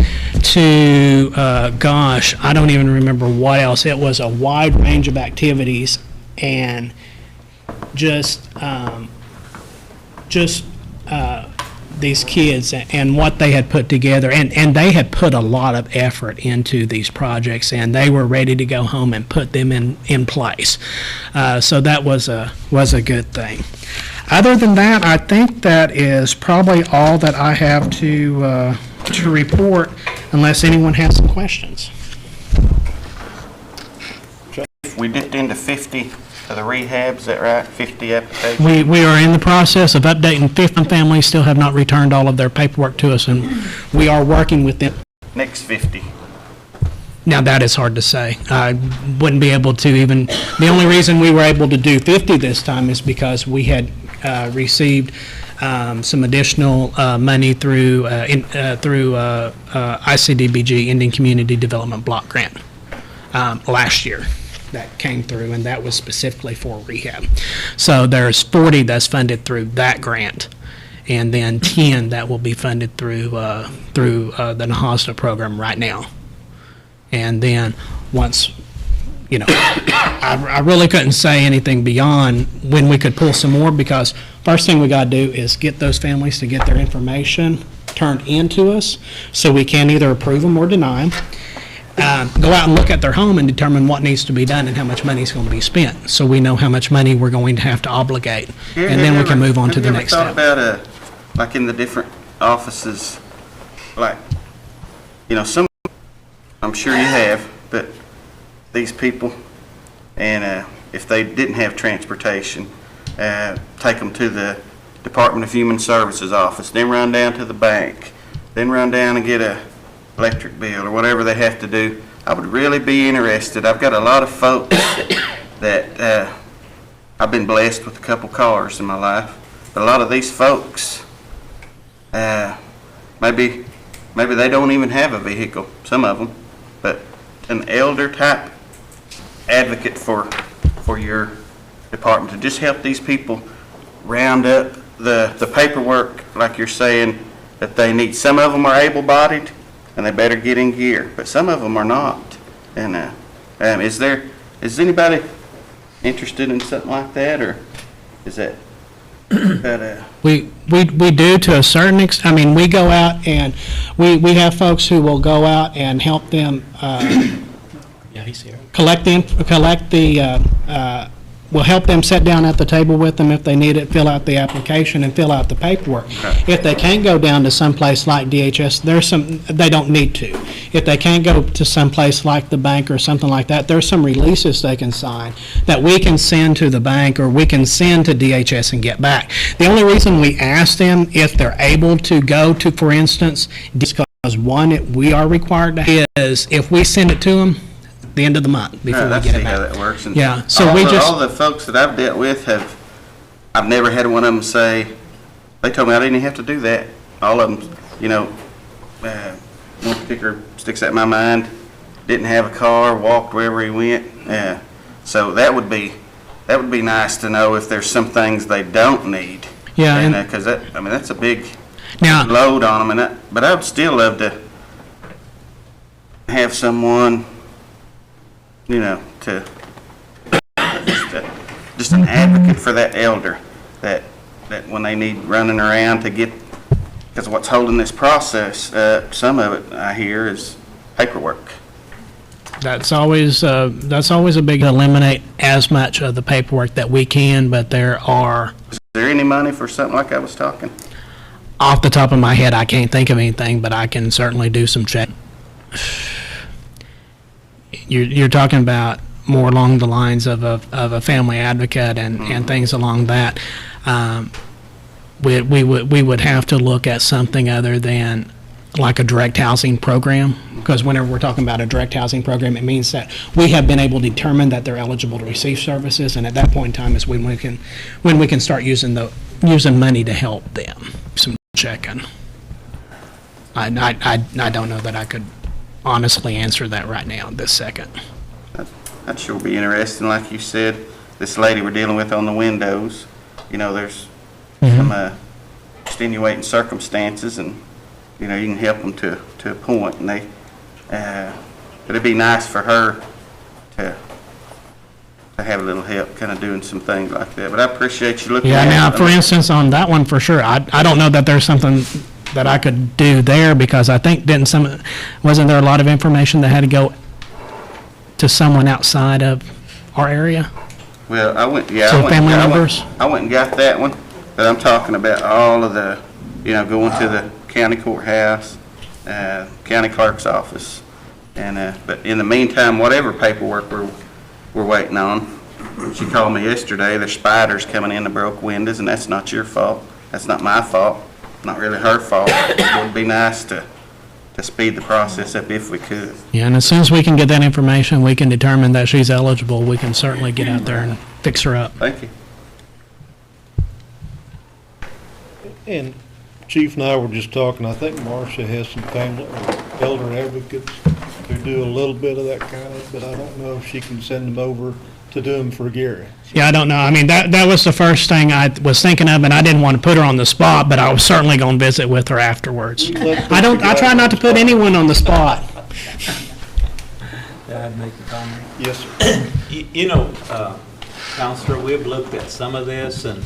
P: to, I don't even remember what else. It was a wide range of activities, and these kids and what they had put together, and they had put a lot of effort into these projects, and they were ready to go home and put them in place. So that was a good thing. Other than that, I think that is probably all that I have to report, unless anyone has some questions.
I: We dipped into 50 of the rehabs, is that right? 50 applications?
P: We are in the process of updating 50 families, still have not returned all of their paperwork to us, and we are working with them.
I: Next 50.
P: Now, that is hard to say. I wouldn't be able to even, the only reason we were able to do 50 this time is because we had received some additional money through ICDBG, Indian Community Development Block Grant, last year. That came through, and that was specifically for rehab. So there's 40 that's funded through that grant, and then 10 that will be funded through the NAHASDA program right now. And then once, you know, I really couldn't say anything beyond when we could pull some more, because first thing we got to do is get those families to get their information turned into us so we can either approve them or deny them. Go out and look at their home and determine what needs to be done and how much money is going to be spent, so we know how much money we're going to have to obligate, and then we can move on to the next step.
I: Have you ever thought about, like in the different offices, like, you know, some, I'm sure you have, but these people, and if they didn't have transportation, take them to the Department of Human Services office, then run down to the bank, then run down and get a electric bill or whatever they have to do. I would really be interested. I've got a lot of folks that I've been blessed with a couple cars in my life, but a lot of these folks, maybe they don't even have a vehicle, some of them, but an elder type advocate for your department to just help these people round up the paperwork, like you're saying that they need. Some of them are able-bodied and they better get in gear, but some of them are not. And is anybody interested in something like that, or is that?
P: We do to a certain extent. I mean, we go out and we have folks who will go out and help them.
K: Yeah, he's here.
P: we'll help them sit down at the table with them if they need it, fill out the application and fill out the paperwork. If they can't go down to someplace like DHS, they don't need to. If they can't go to someplace like the bank or something like that, there's some releases they can sign that we can send to the bank or we can send to DHS and get back. The only reason we ask them if they're able to go to, for instance, because one, we are required to, is if we send it to them, the end of the month before we get it
I: how
P: back.
I: that works. And
P: Yeah, so
I: all the folks that I've dealt with I've never had one of them say, they told me I didn't have to do that. All of them, one particular sticks out in my mind, didn't have a car, walked wherever he went. So that would be nice to know if there's some things they don't need.
P: Yeah, and
I: because that's a big
P: now,
I: load on them. But I would still love to have someone, just an advocate for that elder, that when they need running around to get, because what's holding this process, some of it I hear is paperwork.
P: that's always a big, eliminate as much of the paperwork that we can, but there are,
I: Is there any money for something like I was talking?
P: off the top of my head, I can't think of anything, but I can certainly do some check. You're talking about more along the lines of a family advocate and things along that. We would have to look at something other than like a direct housing program, because whenever we're talking about a direct housing program, it means that we have been able to determine that they're eligible to receive services, and at that point in time is when we can start using money to help them. Some checking. I don't know that I could honestly answer that right now, this second.
I: That'd sure be interesting. Like you said, this lady we're dealing with on the windows, there's some extenuating circumstances, and you can help them to a point, and but it'd be nice for her to have a little help kind of doing some things like that. But I appreciate you looking at it.
P: Yeah, now, for instance, on that one, for sure, I don't know that there's something that I could do there, because I think wasn't there a lot of information that had to go to someone outside of our area?
I: Well, I went
P: family members?
I: I went and got that one, but I'm talking about all of the, going to the county courthouse, county clerk's office, and but in the meantime, whatever paperwork we're waiting on. She called me yesterday. There's spiders coming in the broke windows, and that's not your fault. That's not my fault. Not really her fault. It would be nice to speed the process up if we could.
P: Yeah, and as soon as we can get that information, we can determine that she's eligible, we can certainly get out there and fix her up.
I: Thank you.
B: And Chief and I were just talking, I think Marcia has some family or elder advocates who do a little bit of that kind of, but I don't know if she can send them over to do them for Gary.
P: Yeah, I don't know. I mean, that was the first thing I was thinking of, and I didn't want to put her on the spot, but I was certainly going to visit with her afterwards. I try not to put anyone on the spot.
G: I'd make a comment.
B: Yes, sir.
G: Counselor, we've looked at some of this, and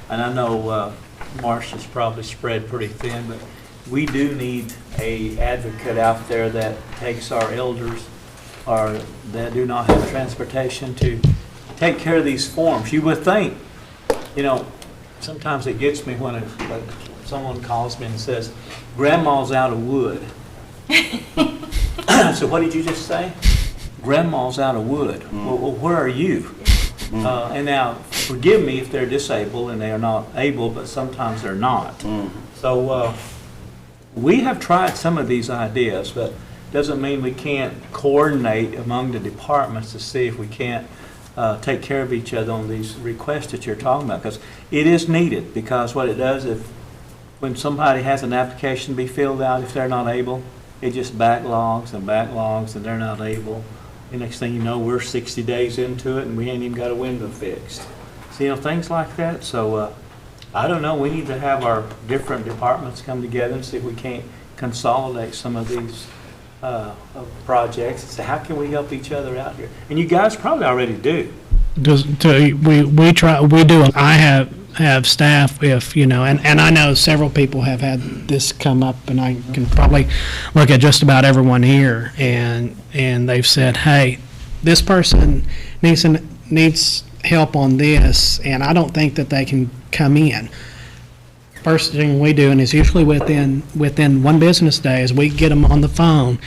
G: I know Marcia's probably spread pretty thin, but we do need a advocate out there that takes our elders or that do not have transportation to take care of these forms. You would think, sometimes it gets me when someone calls me and says, Grandma's out of wood. So what did you just say? Grandma's out of wood. Well, where are you? And now, forgive me if they're disabled and they are not able, but sometimes they're not. So we have tried some of these ideas, but doesn't mean we can't coordinate among the departments to see if we can't take care of each other on these requests that you're talking about, because it is needed. Because what it does, when somebody has an application to be filled out, if they're not able, it just backlogs and they're not able. The next thing you know, we're 60 days into it and we ain't even got a window fixed. So, things like that. So, I don't know, we need to have our different departments come together and see if we can't consolidate some of these projects. So how can we help each other out here? And you guys probably already do.
P: We do. I have staff, and I know several people have had this come up, and I can probably look at just about everyone here, and they've said, hey, this person needs help on this, and I don't think that they can come in. First thing we do, and it's usually within one business day, is we get them on the phone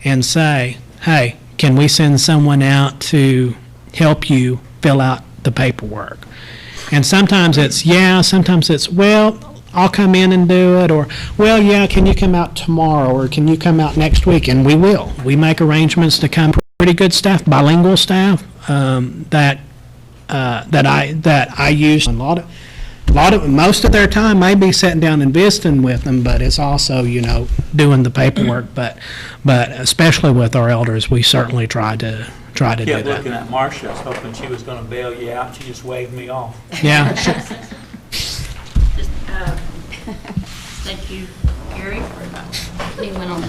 P: and say, hey, can we send someone out to help you fill out the paperwork? And sometimes it's, yeah, sometimes it's, well, I'll come in and do it, or, well, yeah, can you come out tomorrow, or can you come out next week? And we will. We make arrangements to come. Pretty good staff, bilingual staff, that I use. Most of their time may be sitting down and visiting with them, but it's also, doing the paperwork. But especially with our elders, we certainly try to do
G: Kept
P: that.
G: looking at Marcia, I was hoping she was gonna bail you out, she just waved me off.
P: Yeah.
A: Thank you, Gary, for that. He went on.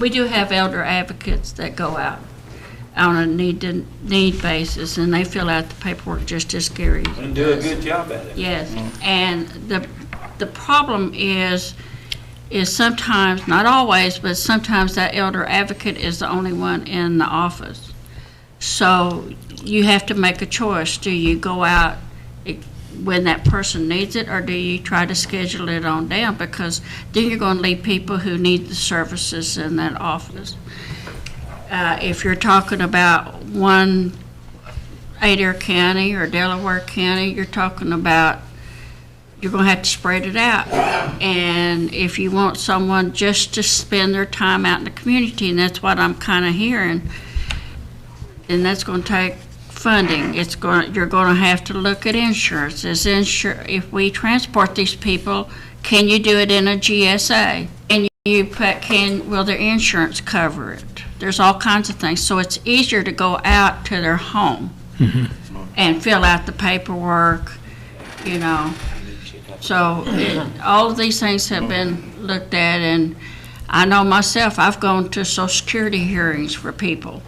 A: We do have elder advocates that go out on a need basis, and they fill out the paperwork just as Gary
G: And do a
A: does.
G: good job at it.
A: Yes, and the problem is sometimes, not always, but sometimes that elder advocate is the only one in the office. So you have to make a choice. Do you go out when that person needs it, or do you try to schedule it on down? Because then you're going to leave people who need the services in that office. If you're talking about one Adair County or Delaware County, you're talking about you're going to have to spread it out. And if you want someone just to spend their time out in the community, and that's what I'm kind of hearing, then that's going to take funding. You're going to have to look at insurance. If we transport these people, can you do it in a GSA? And will their insurance cover it? There's all kinds of things. So it's easier to go out to their home and fill out the paperwork, So all of these things have been looked at, and I know myself, I've gone to Social Security hearings for people.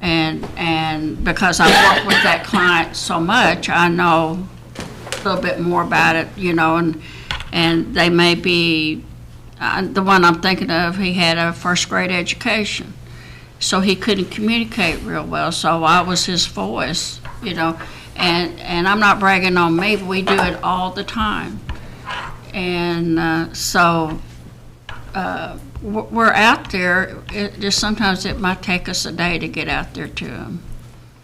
A: And because I work with that client so much, I know a little bit more about it, and they may be, the one I'm thinking of, he had a first grade education, so he couldn't communicate real well, so I was his voice, and I'm not bragging on me, but we do it all the time. And we're out there. Just sometimes it might take us a day to get out there to them.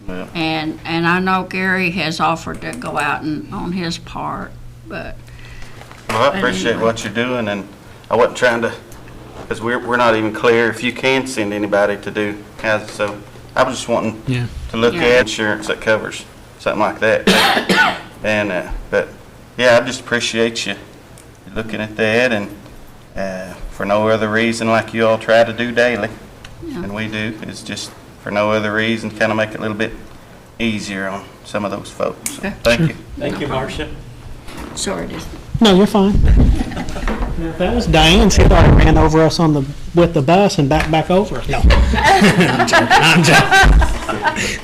I: Yeah.
A: And I know Gary has offered to go out on his part, but.
I: Well, I appreciate what you're doing, and I wasn't trying to, because we're not even clear if you can send anybody to do houses, so I was just wanting to look at insurance that covers something like that. And, but, yeah, I just appreciate you looking at that, and for no other reason like you all try to do daily, and we do, it's just for no other reason, kind of make it a little bit easier on some of those folks. So, thank you.
G: Thank you, Marcia.
A: Sorry,
P: No, you're fine. If that was Diane, she'd already ran over us with the bus and back over us. No. I'm joking.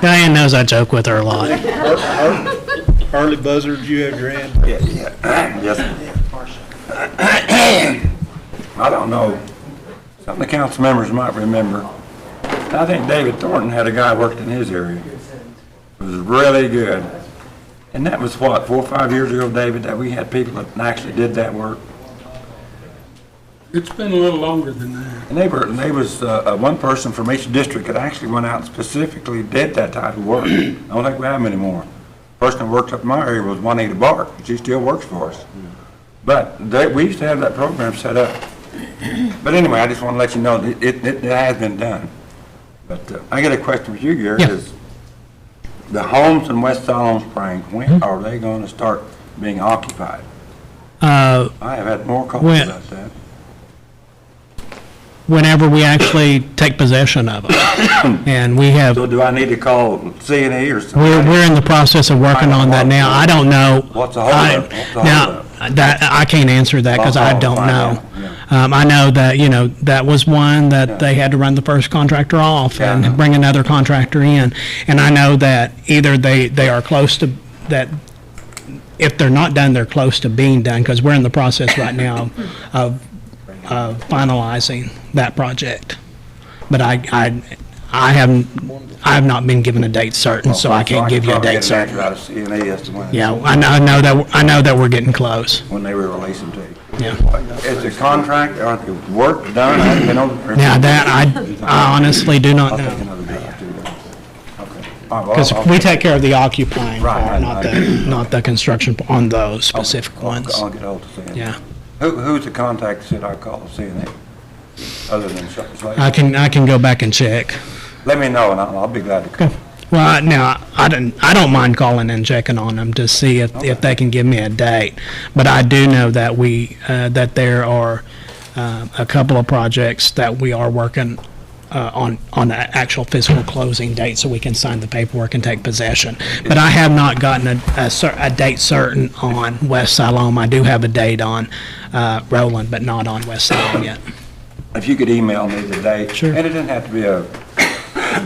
P: Diane knows I joke with her a lot.
B: Harley Buzzard, did you have your hand?
E: Yeah. Yes, I don't know. Some of the council members might remember. I think David Thornton had a guy worked in his area. It was really good. And that was what, 4 or 5 years ago, David, that we had people that actually did that work?
O: It's been a little longer than that.
E: And they was one person from each district that actually went out and specifically did that type of work. I don't think we have them anymore. Person that worked up in my area was Juanita Bark. She still works for us. But we used to have that program set up. But anyway, I just want to let you know that it has been done. But I got a question for you, Gary.
P: Yeah.
E: Is the homes in West Siloam Springs, when are they going to start being occupied? I have had more calls about that.
P: Whenever we actually take possession of them. And we have,
E: So do I need to call C&E or something?
P: we're in the process of working on that now. I don't know.
E: What's the holdup?
P: Now, that, I can't answer that because I don't know. I know that, that was one that they had to run the first contractor off and bring another contractor in. And I know that either they are close to, that if they're not done, they're close to being done, because we're in the process right now of finalizing that project. But I have not been given a date certain, so I can't give you a date certain.
E: Out of CNA as to when.
P: Yeah, I know that we're getting close.
E: When they were releasing to you.
P: Yeah.
E: Is the contract, or the work done? I haven't been over.
P: Now that, I honestly do not
E: I'll take
P: know.
E: another day or two. Okay. All right, well,
P: Because
E: I'll-
P: we take care of the occupying
E: Right,
P: part, not the construction on those specific ones.
E: I'll get hold of CNA.
P: Yeah.
E: Who's the contact that I call CNA, other than Slade?
P: I can go back and check.
E: Let me know, and I'll be glad to come.
P: Well, now, I don't mind calling and checking on them to see if they can give me a date. But I do know that that there are a couple of projects that we are working on the actual physical closing date so we can sign the paperwork and take possession. But I have not gotten a date certain on West Siloam. I do have a date on Roland, but not on West Siloam yet.
E: If you could email me the date.
P: Sure.
E: And it didn't have to be a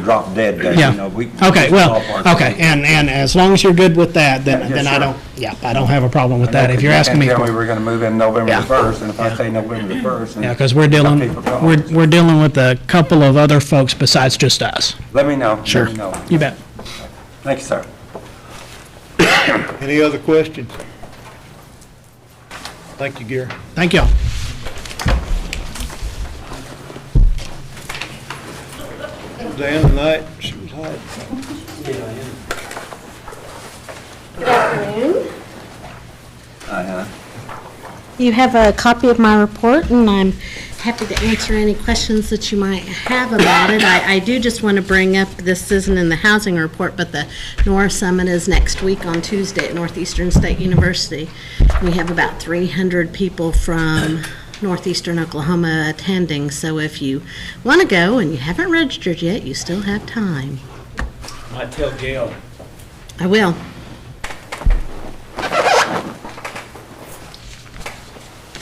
E: drop dead date,
P: Yeah.
E: you know.
P: Okay, well, okay, and as long as you're good with that,
E: Yeah,
P: then
E: sure.
P: I don't have a problem with that. If you're asking me
E: You can't tell
P: for.
E: me we're gonna move in November
P: Yeah.
E: the 1st, and if I say November the 1st.
P: Yeah, because we're dealing with a couple of other folks besides just us.
E: Let me know.
P: Sure.
E: Let me know.
P: You bet.
E: Thank you, sir.
B: Any other questions? Thank you, Gary.
P: Thank y'all.
B: Dan tonight, she was hot.
Q: Good afternoon.
E: Uh-huh.
Q: You have a copy of my report, and I'm happy to answer any questions that you might have about it. I do just want to bring up, this isn't in the housing report, but the NORA Summit is next week on Tuesday at Northeastern State University. We have about 300 people from Northeastern Oklahoma attending, so if you want to go and you haven't registered yet, you still have time.
G: I tell Gail.
Q: I will.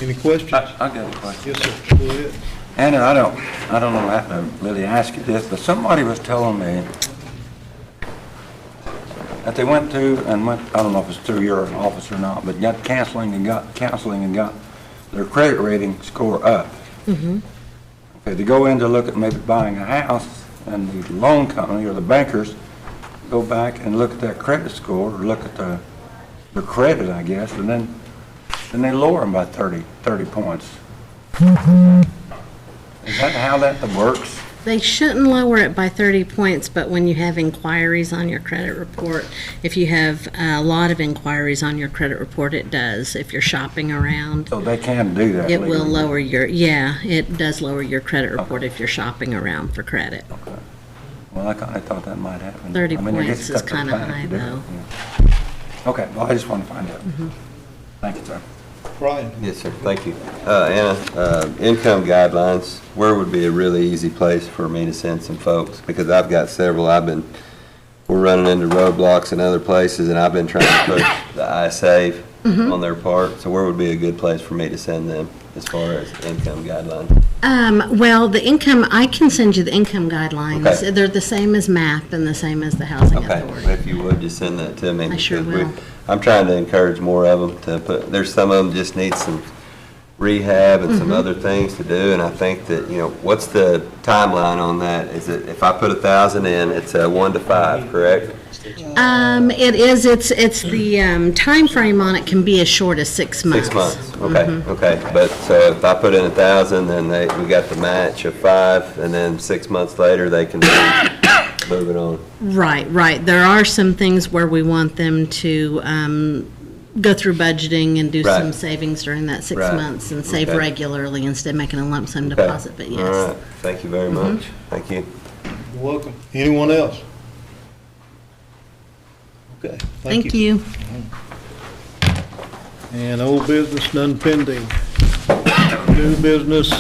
B: Any questions?
E: I got a question.
B: Yes, sir. Go ahead.
E: Anna, I don't know how to really ask you this, but somebody was telling me that they went to, I don't know if it's through your office or not, but got counseling and got their credit rating score up.
Q: Mm-hmm.
E: Okay, to go in to look at maybe buying a house, and the loan company or the bankers go back and look at that credit score, or look at the credit, I guess, and then they lower them by 30 points. Is that how that works?
Q: They shouldn't lower it by 30 points, but when you have inquiries on your credit report, if you have a lot of inquiries on your credit report, it does. If you're shopping around,
E: So they can do that
Q: it will
E: legally?
Q: lower it does lower your credit report if you're shopping around for credit.
E: Okay. Well, I kind of thought that might happen.
Q: 30
E: I mean, it gets
Q: points is
E: stuff
Q: kind of
E: sometimes
Q: high,
E: to do it,
Q: though.
E: yeah. Okay, well, I just want to find out.
Q: Mm-hmm.
E: Thank you, sir.
B: Brian?
R: Yes, sir, thank you. Anna, income guidelines, where would be a really easy place for me to send some folks? Because I've got several, we're running into roadblocks in other places, and I've been trying to push the ISA on their part. So where would be a good place for me to send them as far as income guidelines?
Q: Well, the income, I can send you the income guidelines.
R: Okay.
Q: They're the same as MAP and the same as the Housing
R: Okay,
Q: Authority.
R: if you would, just send that to me.
Q: I sure
R: because
Q: will.
R: I'm trying to encourage more of them to put, there's some of them just need some rehab and some other things to do, and I think that, what's the timeline on that? Is it, if I put 1,000 in, it's a 1 to 5, correct?
Q: It is, it's the time frame on it can be as short as 6 months.
R: 6 months, okay, okay. But, so if I put in 1,000, then we got the match of 5, and then 6 months later, they can be moving on.
Q: Right. There are some things where we want them to go through budgeting and do
R: Right.
Q: some savings during that 6
R: Right.
Q: months and save
R: Okay.
Q: regularly instead of making a lump sum
R: Okay.
Q: deposit, but yes.
R: All right, thank you very much. Thank you.
B: You're welcome. Anyone else? Okay,
Q: Thank you.
B: And old business, none pending. New business,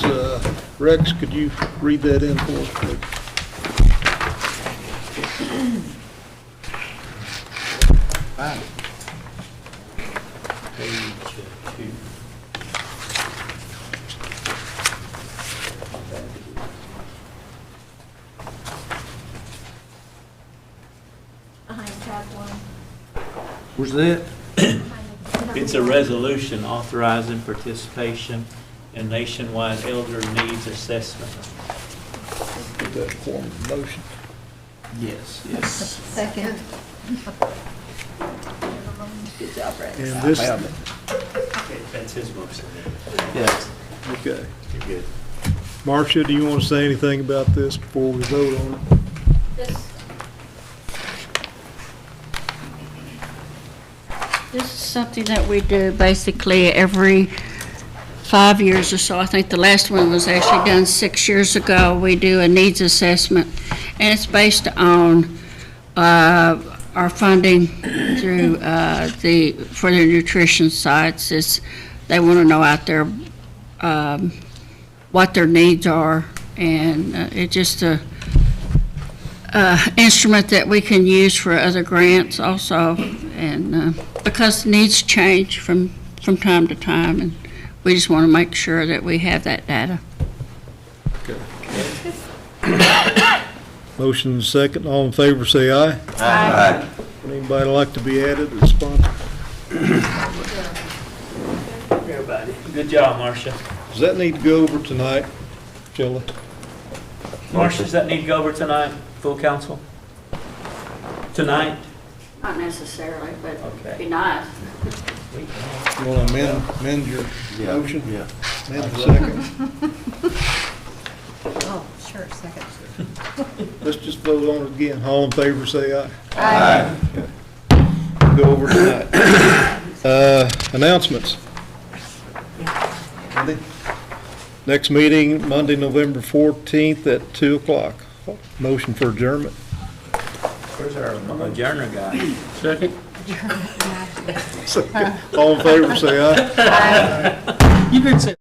B: Rex, could you read that in for us, please?
C: Behind tab 1.
B: Where's that?
G: It's a resolution authorizing participation and nationwide elder needs assessment.
B: Put that in form of motion.
G: Yes.
H: Second.
M: Good job, Brad.
B: And this,
G: That's his motion.
M: Yes.
B: okay.
G: You're good.
B: Marcia, do you want to say anything about this before we vote on it?
A: This is something that we do basically every 5 years or so. I think the last one was actually done 6 years ago. We do a needs assessment, and it's based on our funding through for the nutrition sites. They want to know out there what their needs are, and it's just a instrument that we can use for other grants also, and because needs change from time to time, and we just want to make sure that we have that data.
B: Motion second, all in favor, say aye.
R: Aye.
B: Would anybody like to be added as sponsor?
G: Everybody. Good job, Marcia.
B: Does that need to go over tonight, Shelley?
G: Marcia, does that need to go over tonight, full council? Tonight?
A: Not necessarily, but
G: Okay.
A: it'd be nice.
B: You want to amend your motion?
N: Yeah.
B: Amend the second?
L: Oh, sure, second.
B: Let's just vote on it again. All in favor, say aye.
R: Aye.
B: Go over tonight. Announcements. Monday? Next meeting, Monday, November 14th at 2 o'clock. Motion for adjournment.
G: Where's our adjourner guy?
B: Second. All in favor, say aye.
P: You did say.